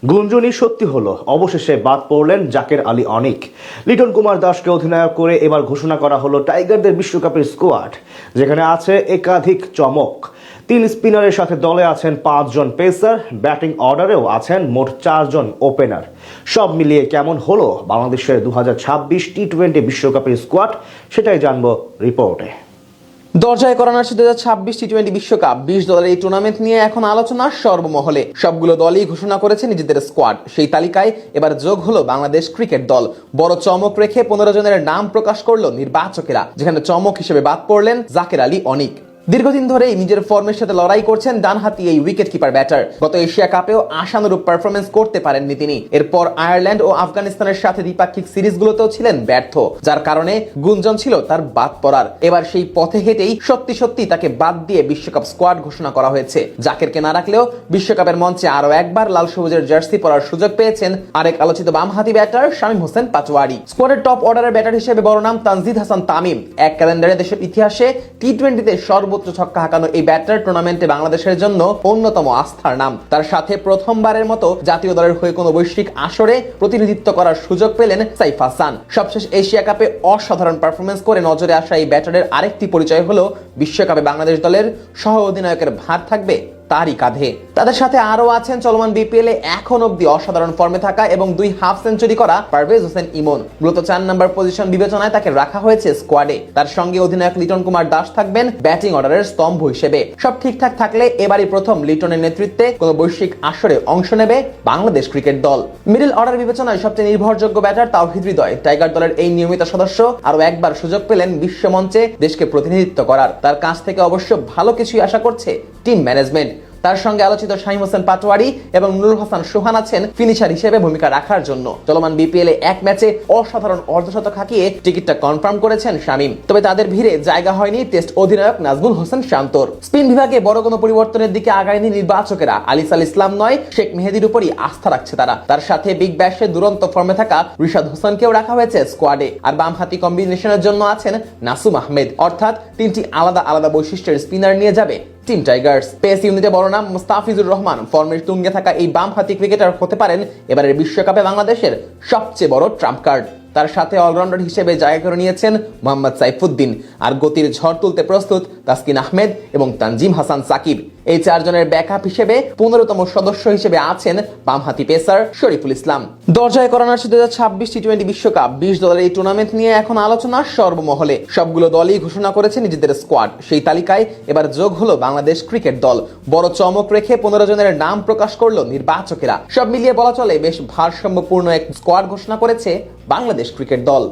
গুঞ্জনই সত্যি হলো, অবশেষে বাদ পড়লেন জাকের আলী অনিক। লিটন কুমার দাসকে অধিনায়ক করে এবার ঘোষণা করা হলো টাইগারদের বিশ্বকাপের স্কোয়াড, যেখানে আছে একাধিক চমক। 3 স্পিনারের সাথে দলে আছেন 5 জন পেসার, ব্যাটিং অর্ডারেও আছেন মোট 4 জন ওপেনার। সব মিলিয়ে কেমন হলো বাংলাদেশের 2026 টি-20 বিশ্বকাপের স্কোয়াড, সেটাই জানবো রিপোর্টে। দরজায় করানো 2026 টি-20 বিশ্বকাপ 20 দলের এই টুর্নামেন্ট নিয়ে এখন আলোচনা সর্বমহলে। সবগুলো দলই ঘোষণা করেছে নিজেদের স্কোয়াড। সেই তালিকায় এবার যোগ হলো বাংলাদেশ ক্রিকেট দল। বড় চমক রেখে 15 জনের নাম প্রকাশ করলো নির্বাচকেরা, যেখানে চমক হিসেবে বাদ পড়লেন জাকের আলী অনিক। দীর্ঘদিন ধরেই নিজের ফর্মের সাথে লড়াই করছেন ডানহাতি এই উইকেট কিপার ব্যাটার। গত এশিয়া কাপেও আশানুরূপ পারফরমেন্স করতে পারেননি তিনি। এরপর আয়ারল্যান্ড ও আফগানিস্তানের সাথে দ্বিপাক্ষিক সিরিজগুলোতেও ছিলেন ব্যর্থ, যার কারণে গুঞ্জন ছিল তার বাদ পড়ার। এবার সেই পথে হেঁটেই সত্যি তাকে বাদ দিয়ে বিশ্বকাপ স্কোয়াড ঘোষণা করা হয়েছে। জাকেরকে না রাখলেও বিশ্বকাপের মঞ্চে আরো একবার লাল সবুজের জার্সি পরার সুযোগ পেয়েছেন আরেক আলোচিত বামহাতি ব্যাটার শামীম হোসেন পাটোয়ারি। স্কোয়াডের টপ অর্ডারের ব্যাটার হিসেবে বড় নাম তানজিদ হাসান তামিম। এক ক্যালেন্ডারে দেশের ইতিহাসে টি-20তে সর্বোচ্চ ছক্কা হাঁকানো এই ব্যাটার টুর্নামেন্টে বাংলাদেশের জন্য অন্যতম আস্থার নাম। তার সাথে প্রথমবারের মতো জাতীয় দলের হয়ে কোনো বৈশ্বিক আসরে প্রতিনিধিত্ব করার সুযোগ পেলেন সাইফ হাসান। সবশেষ এশিয়া কাপে অসাধারণ পারফরমেন্স করে নজরে আসা এই ব্যাটারের আরেকটি পরিচয় হলো বিশ্বকাপে বাংলাদেশ দলের সহ অধিনায়কের ভার থাকবে তারই কাঁধে। তাদের সাথে আরো আছেন চলমান বিপিএল এ এখন অব্দি অসাধারণ ফর্মে থাকা এবং 2 হাফ সেঞ্চুরি করা পারভেজ হোসেন ইমন। মূলত 4 নম্বর পজিশন বিবেচনায় তাকে রাখা হয়েছে স্কোয়াডে। তার সঙ্গে অধিনায়ক লিটন কুমার দাস থাকবেন ব্যাটিং অর্ডারের স্তম্ভ হিসেবে। সব ঠিকঠাক থাকলে এবারই প্রথম লিটনের নেতৃত্বে কোনো বৈশ্বিক আসরে অংশ নেবে বাংলাদেশ ক্রিকেট দল। মিডল অর্ডার বিবেচনায় সবচেয়ে নির্ভরযোগ্য ব্যাটার তাওহিদ হৃদয়। টাইগার দলের এই নিয়মিত সদস্য আরো একবার সুযোগ পেলেন বিশ্বমঞ্চে দেশকে প্রতিনিধিত্ব করার। তার কাছ থেকে অবশ্য ভালো কিছুই আশা করছে টিম ম্যানেজমেন্ট। তার সঙ্গে আলোচিত শামীম হোসেন পাটোয়ারি এবং নুরুল হাসান সোহান আছেন ফিনিশার হিসেবে ভূমিকা রাখার জন্য। চলমান বিপিএল এ এক ম্যাচে অসাধারণ অর্ধশতক হাঁকিয়ে টিকিটটা কনফার্ম করেছেন শামীম। তবে তাদের ভিড়ে জায়গা হয়নি টেস্ট অধিনায়ক নাজমুল হোসেন শান্তর। স্পিন বিভাগে বড় কোনো পরিবর্তনের দিকে আগায়নি নির্বাচকেরা। আলিসাল ইসলাম নয়, শেখ মেহেদির উপরই আস্থা রাখছে তারা। তার সাথে বিগ ব্যাশে দুরন্ত ফর্মে থাকা রিশাদ হোসেনকেও রাখা হয়েছে স্কোয়াডে। আর বাম হাতি কম্বিনেশনের জন্য আছেন নাসুম আহমেদ। অর্থাৎ 3টি আলাদা বৈশিষ্ট্যের স্পিনার নিয়ে যাবে টিম টাইগার্স। পেস ইউনিটে বড় নাম মুস্তাফিজুর রহমান। ফর্মের তুঙ্গে থাকা এই বামহাতি ক্রিকেটার হতে পারেন এবারের বিশ্বকাপে বাংলাদেশের সবচেয়ে বড় ট্রাম্প কার্ড। তার সাথে অলরাউন্ডার হিসেবে জায়গা করে নিয়েছেন মোহাম্মদ সাইফুদ্দিন। আর গতির ঝড় তুলতে প্রস্তুত তাসকিন আহমেদ এবং তানজিম হাসান সাকিব। এই 4 জনের ব্যাকআপ হিসেবে 15তম সদস্য হিসেবে আছেন বামহাতি পেসার শরীফুল ইসলাম। দরজায় করানো 2026 টি-20 বিশ্বকাপ 20 দলের এই টুর্নামেন্ট নিয়ে এখন আলোচনা সর্বমহলে। সবগুলো দলই ঘোষণা করেছে নিজেদের স্কোয়াড। সেই তালিকায় এবার যোগ হলো বাংলাদেশ ক্রিকেট দল। বড় চমক রেখে 15 জনের নাম প্রকাশ করলো নির্বাচকেরা। সব মিলিয়ে বলা চলে বেশ ভারসাম্যপূর্ণ এক স্কোয়াড ঘোষণা করেছে বাংলাদেশ ক্রিকেট দল।